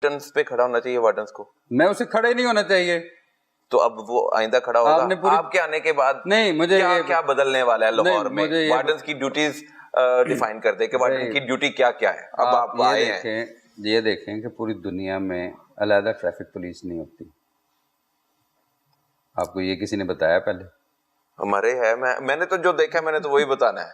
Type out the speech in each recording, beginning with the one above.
Turns पे खड़ा होना चाहिए वार्डन्स को? मैं उसे खड़े नहीं होना चाहिए। तो अब वो आइंदा खड़ा होगा आपके आने के बाद? नहीं, मुझे क्या बदलने वाला है लाहौर में? वार्डन्स की ड्यूटीज डिफाइन कर दे कि वार्डन की ड्यूटी क्या क्या है। अब आप आए हैं, ये देखें कि पूरी दुनिया में अलग ट्रैफिक पुलिस नहीं होती। आपको ये किसी ने बताया पहले? हमारे है, मैंने तो जो देखा मैंने तो वही बताना है,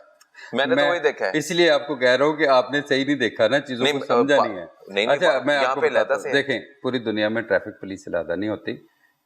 मैंने तो वही देखा है। इसलिए आपको कह रहा हूँ कि आपने सही नहीं देखा ना, चीजों को समझा नहीं है। नहीं, अच्छा, मैं आपको बताता हूं, देखें, पूरी दुनिया में ट्रैफिक पुलिस अलग नहीं होती,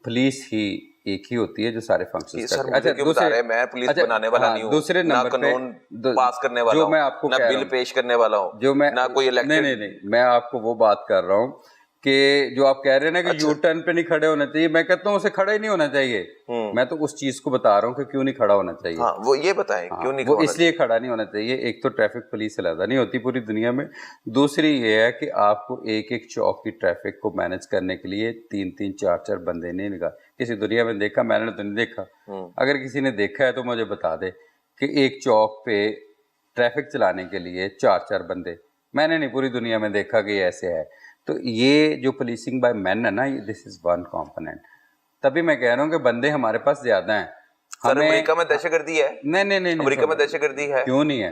पुलिस ही एक ही होती है जो सारे फंक्शंस करती है। अच्छा, दूसरे, मैं पुलिस बनाने वाला नहीं हूँ, दूसरे नंबर पे कानून पास करने वाला हूँ, मैं आपको ना बिल पेश करने वाला हूँ, जो मैं ना कोई इलेक्टेड। नहीं, मैं आपको वो बात कर रहा हूँ कि जो आप कह रहे हैं ना कि यू टर्न पे नहीं खड़े होना चाहिए, मैं कहता हूँ उसे खड़ा ही नहीं होना चाहिए। मैं तो उस चीज को बता रहा हूँ कि क्यों नहीं खड़ा होना चाहिए। हाँ, वो ये बताएं क्यों नहीं वो इसलिए खड़ा नहीं होना चाहिए। एक तो ट्रैफिक पुलिस अलग नहीं होती पूरी दुनिया में, दूसरी ये है कि आपको एक एक चौक की ट्रैफिक को मैनेज करने के लिए 3-3 4-4 बंदे नहीं निकाल। किसी दुनिया में देखा? मैंने तो नहीं देखा। अगर किसी ने देखा है तो मुझे बता दे कि एक चौक पे ट्रैफिक चलाने के लिए 4-4 बंदे। मैंने नहीं पूरी दुनिया में देखा कि ऐसे है। तो ये जो पुलिसिंग बाय मैन है ना, दिस इज वन कंपोनेंट। तभी मैं कह रहा हूँ कि बंदे हमारे पास ज्यादा हैं। सर, अमेरिका में दहशतगर्दी है? नहीं, अमेरिका में दहशतगर्दी है? क्यों नहीं है?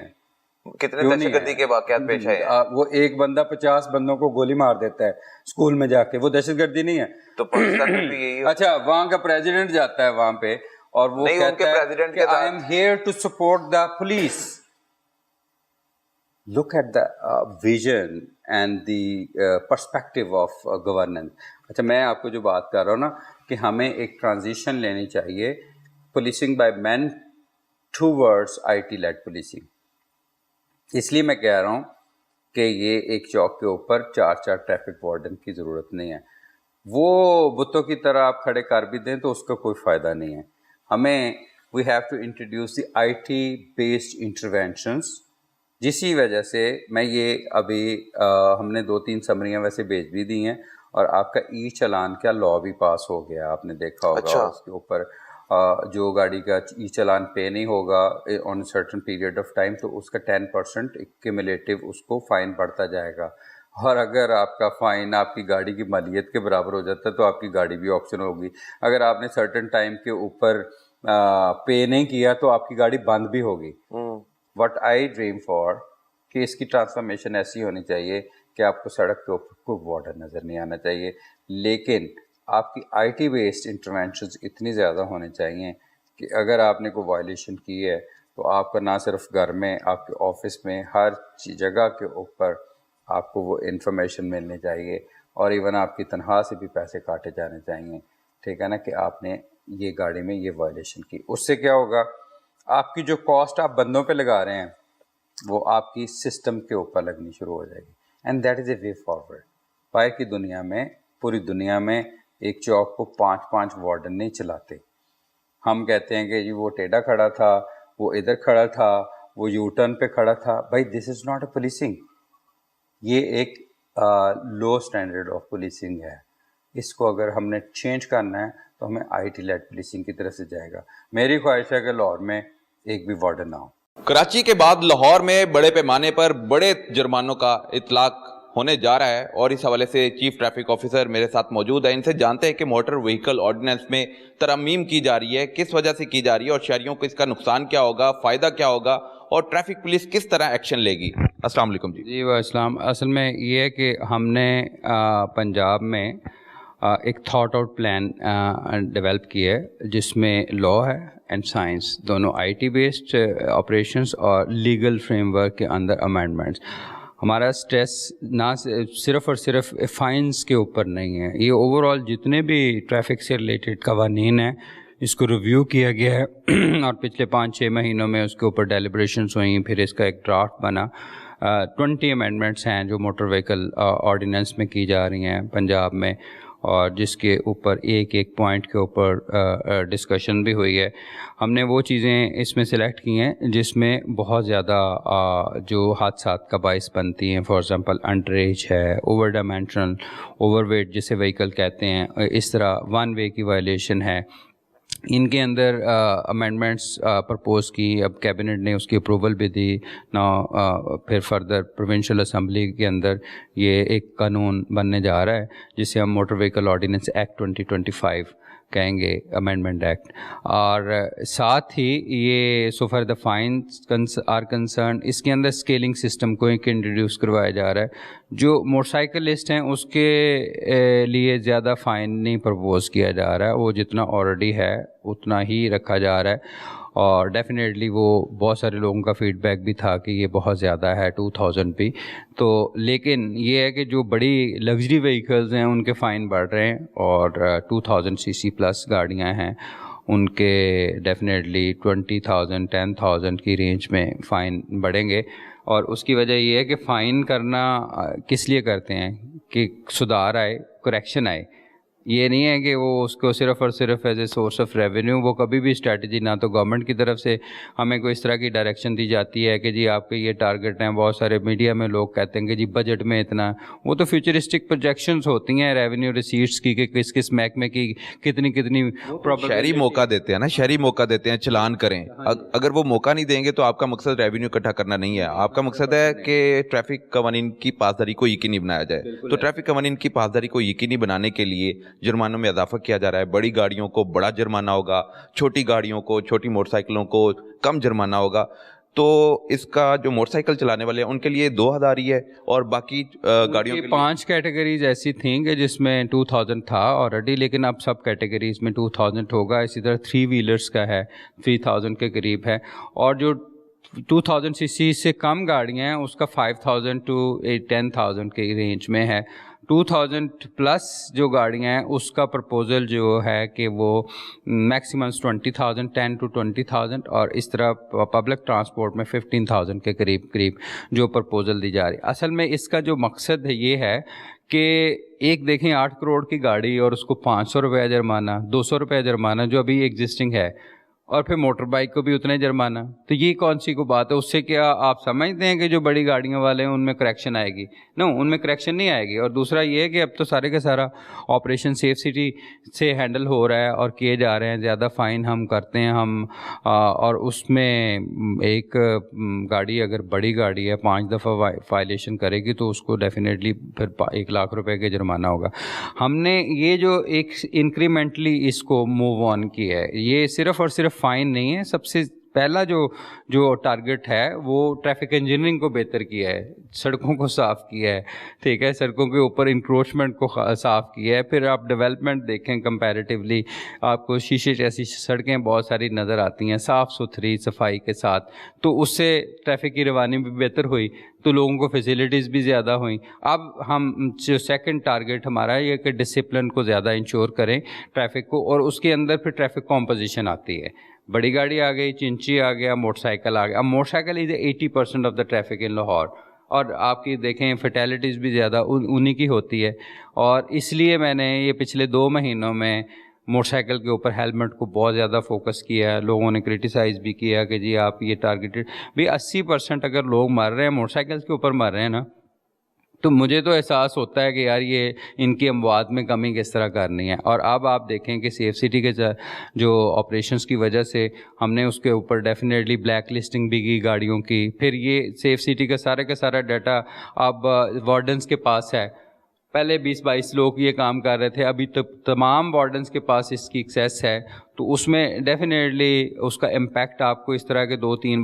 कितने दहशतगर्दी के वाकयात पेश आए हैं? वो एक बंदा 50 बंदों को गोली मार देता है स्कूल में जाके, वो दहशतगर्दी नहीं है? तो पाकिस्तान में भी यही है। अच्छा, वहाँ का प्रेसिडेंट जाता है वहाँ पे और वो कहता है कि I am here to support the police. Look at the vision and the perspective of governance. अच्छा, मैं आपको जो बात कर रहा हूँ ना कि हमें एक ट्रांजिशन लेनी चाहिए policing by man towards IT led policing. इसलिए मैं कह रहा हूँ कि ये एक चौक के ऊपर 4-4 ट्रैफिक वार्डन की ज़रूरत नहीं है। वो बुतों की तरह आप खड़े कर भी दें तो उसका कोई फ़ायदा नहीं है। हमें we have to introduce the IT based interventions, जिसी वजह से मैं ये अभी हमने 2-3 समरियाँ वैसे भेज भी दी हैं और आपका ई चालान का लॉ भी पास हो गया, आपने देखा होगा। अच्छा। उसके ऊपर जो गाड़ी का ई चालान पे नहीं होगा on certain period of time तो उसका 10% क्यूमुलेटिव उसको फ़ाइन बढ़ता जाएगा। और अगर आपका फ़ाइन आपकी गाड़ी की मालियत के बराबर हो जाता है तो आपकी गाड़ी भी ऑप्शन होगी। अगर आपने सर्टेन टाइम के ऊपर पे नहीं किया तो आपकी गाड़ी बंद भी होगी। What I dream for कि इसकी ट्रांसफॉर्मेशन ऐसी होनी चाहिए कि आपको सड़क के ऊपर कोई वार्डन नज़र नहीं आना चाहिए, लेकिन आपकी IT बेस्ड इंटरवेंशंस इतनी ज़्यादा होने चाहिए कि अगर आपने कोई वायलेशन की है तो आपका ना सिर्फ घर में, आपके ऑफिस में, हर जगह के ऊपर आपको वो इन्फॉर्मेशन मिलनी चाहिए और इवन आपकी तनख्वाह से भी पैसे काटे जाने चाहिए। ठीक है ना, कि आपने ये गाड़ी में ये वायलेशन की। उससे क्या होगा, आपकी जो कॉस्ट आप बंदों पे लगा रहे हैं वो आपकी सिस्टम के ऊपर लगनी शुरू हो जाएगी। And that is a way forward. बाहर की दुनिया में, पूरी दुनिया में एक चौक को 5-5 वार्डन नहीं चलाते। हम कहते हैं कि जी वो टेढ़ा खड़ा था, वो इधर खड़ा था, वो यू टर्न पे खड़ा था। भाई, this is not a policing. ये एक लो स्टैंडर्ड ऑफ पुलिसिंग है। इसको अगर हमने चेंज करना है तो हमें IT लेड पुलिसिंग की तरफ से जाएगा। मेरी ख्वाहिश है कि लाहौर में एक भी वार्डन ना हो। कराची के बाद लाहौर में बड़े पैमाने पर बड़े जुर्मानों का इतलाक होने जा रहा है और इस हवाले से चीफ ट्रैफिक ऑफिसर मेरे साथ मौजूद है। इनसे जानते हैं कि मोटर व्हीकल ऑर्डिनेंस में तरमीम की जा रही है, किस वजह से की जा रही है और शहरियों को इसका नुकसान क्या होगा, फ़ायदा क्या होगा और ट्रैफिक पुलिस किस तरह एक्शन लेगी। अस्सलाम वालेकुम जी। जी वालेकुम। असल में ये है कि हमने पंजाब में एक थॉट आउट प्लान डेवलप किया है जिसमें लॉ है एंड साइंस, दोनों IT बेस्ड ऑपरेशंस और लीगल फ्रेमवर्क के अंदर अमेंडमेंट्स। हमारा स्ट्रेस ना सिर्फ़ और सिर्फ फ़ाइन्स के ऊपर नहीं है, ये ओवरऑल जितने भी ट्रैफिक से रिलेटेड कवानीन हैं इसको रिव्यू किया गया है और पिछले 5-6 महीनों में उसके ऊपर डेलिब्रेशंस हुई, फिर इसका एक ड्राफ्ट बना। 20 अमेंडमेंट्स हैं जो मोटर व्हीकल ऑर्डिनेंस में की जा रही हैं पंजाब में और जिसके ऊपर एक एक पॉइंट के ऊपर डिस्कशन भी हुई है। हमने वो चीज़ें इसमें सेलेक्ट की हैं जिसमें बहुत ज़्यादा जो हादसात का बाइस बनती हैं। फॉर एग्ज़ाम्पल अंडर एज है, ओवर डायमेंशनल, ओवरवेट जिसे व्हीकल कहते हैं, इस तरह वन वे की वायलेशन है, ان کے اندر امینڈمنٹس پرپوز کی, اب کیبنٹ نے اس کی اپروول بھی دی نا, پھر فردر پروونشل اسمبلی کے اندر یہ ایک قانون بننے جا رہا ہے جسے ہم موٹر وہیکل آرڈیننس ایکٹ 2025 کہیں گے, امینڈمنٹ ایکٹ. اور ساتھ ہی یہ so far the finance are concern, اس کے اندر اسکیلنگ سسٹم کو ایک انٹروڈیوس کروایا جا رہا ہے. جو موٹر سائیکلسٹ ہیں اس کے لیے زیادہ فائن نہیں پرپوز کیا جا رہا ہے, وہ جتنا آلریڈی ہے اتنا ہی رکھا جا رہا ہے. اور ڈیفینیٹلی وہ بہت سارے لوگوں کا فیڈ بیک بھی تھا کہ یہ بہت زیادہ ہے 2000 بھی. تو لیکن یہ ہے کہ جو بڑی لگژری وہیکلز ہیں ان کے فائن بڑھ رہے ہیں, اور 2000 cc پلس گاڑیاں ہیں ان کے ڈیفینیٹلی 20,000 10,000 کی رینج میں فائن بڑھیں گے. اور اس کی وجہ یہ ہے کہ فائن کرنا کس لیے کرتے ہیں کہ سدھار آئے, کریکشن آئے. یہ نہیں ہے کہ وہ اس کو صرف اور صرف as a source of revenue, وہ کبھی بھی اسٹریٹجی نہ تو گورنمنٹ کی طرف سے ہمیں کوئی اس طرح کی ڈائریکشن دی جاتی ہے کہ جی آپ کے یہ ٹارگٹ ہیں. بہت سارے میڈیا میں لوگ کہتے ہیں کہ جی بجٹ میں اتنا, وہ تو فیوچرسٹک پروجیکشنز ہوتی ہیں ریونیو ریسیٹس کی کہ کس کس محکمے کی کتنی شہری موقع دیتے ہیں نا, شہری موقع دیتے ہیں چلان کریں. اگر وہ موقع نہیں دیں گے تو آپ کا مقصد ریونیو اکٹھا کرنا نہیں ہے, آپ کا مقصد ہے کہ ٹریفک قوانین کی پاسداری کو یقینی بنایا جائے. تو ٹریفک قوانین کی پاسداری کو یقینی بنانے کے لیے جرمانوں میں اضافہ کیا جا رہا ہے. بڑی گاڑیوں کو بڑا جرمانہ ہوگا, چھوٹی گاڑیوں کو, چھوٹی موٹر سائیکلوں کو کم جرمانہ ہوگا. تو اس کا جو موٹر سائیکل چلانے والے ہیں ان کے لیے 2000 ہی ہے, اور باقی گاڑیوں کے 5 کیٹیگریز ایسی تھیں کہ جس میں 2000 تھا آلریڈی, لیکن اب سب کیٹیگریز میں 2000 ہوگا. اسی طرح 3 ویلرز کا ہے 3000 کے قریب ہے, اور جو 2000 cc سے کم گاڑیاں ہیں اس کا 5000 to 10,000 کے رینج میں ہے. 2000 پلس جو گاڑیاں ہیں اس کا پرپوزل جو ہے کہ وہ میکسیمم 20,000 10 to 20,000, اور اس طرح پبلک ٹرانسپورٹ میں 15,000 کے قریب جو پرپوزل دی جا رہی ہے. اصل میں اس کا جو مقصد ہے یہ ہے کہ ایک دیکھیں 8 کروڑ کی گاڑی اور اس کو 500 روپے جرمانہ, 200 روپے جرمانہ جو ابھی ایگزسٹنگ ہے, اور پھر موٹر بائک کو بھی اتنے جرمانہ. تو یہ کون سی کو بات ہے؟ اس سے کیا آپ سمجھتے ہیں کہ جو بڑی گاڑیوں والے ہیں ان میں کریکشن آئے گی؟ نو, ان میں کریکشن نہیں آئے گی. اور دوسرا یہ ہے کہ اب تو سارے کا سارا آپریشن سیف سٹی سے ہینڈل ہو رہا ہے اور کیے جا رہے ہیں. زیادہ فائن ہم کرتے ہیں ہم, اور اس میں ایک گاڑی اگر بڑی گاڑی ہے 5 دفعہ وائلیشن کرے گی تو اس کو ڈیفینیٹلی پھر 1 لاکھ روپے کے جرمانہ ہوگا. ہم نے یہ جو ایک انکریمنٹلی اس کو موو آن کیا ہے, یہ صرف اور صرف فائن نہیں ہے. سب سے پہلا جو ٹارگٹ ہے وہ ٹریفک انجینئرنگ کو بہتر کیا ہے, سڑکوں کو صاف کیا ہے, ٹھیک ہے, سڑکوں کے اوپر انکروچمنٹ کو صاف کیا ہے. پھر آپ ڈیولپمنٹ دیکھیں کمپیریٹیولی, آپ کو شیشے جیسی سڑکیں بہت ساری نظر آتی ہیں صاف ستھری صفائی کے ساتھ, تو اس سے ٹریفک کی روانی بھی بہتر ہوئی, تو لوگوں کو فیسلٹیز بھی زیادہ ہوئیں. اب ہم جو سیکنڈ ٹارگٹ ہمارا یہ کہ ڈسپلن کو زیادہ انشور کریں ٹریفک کو, اور اس کے اندر پھر ٹریفک کمپوزیشن آتی ہے. بڑی گاڑی آ گئی, چنچی آ گیا, موٹر سائیکل آ گیا. اب motorcycle is 80% of the traffic in Lahore, اور آپ کی دیکھیں فیٹیلٹیز بھی زیادہ انہی کی ہوتی ہے. اور اس لیے میں نے یہ پچھلے 2 مہینوں میں موٹر سائیکل کے اوپر ہیلمٹ کو بہت زیادہ فوکس کیا ہے. لوگوں نے کرٹیسائز بھی کیا کہ جی آپ یہ ٹارگیٹڈ بھی 80% اگر لوگ مر رہے ہیں موٹر سائیکل کے اوپر مر رہے ہیں نا, تو مجھے تو احساس ہوتا ہے کہ یار یہ ان کی اموات میں کمی کس طرح کرنی ہے. اور اب آپ دیکھیں کہ سیف سٹی کے جو آپریشنس کی وجہ سے ہم نے اس کے اوپر ڈیفینیٹلی بلیک لسٹنگ بھی کی گاڑیوں کی. پھر یہ سیف سٹی کا سارا ڈیٹا اب وارڈنس کے پاس ہے. پہلے 20-22 لوگ یہ کام کر رہے تھے, ابھی تمام وارڈنس کے پاس اس کی ایکسیس ہے. تو اس میں ڈیفینیٹلی اس کا امپیکٹ آپ کو اس طرح کے 2-3 بجے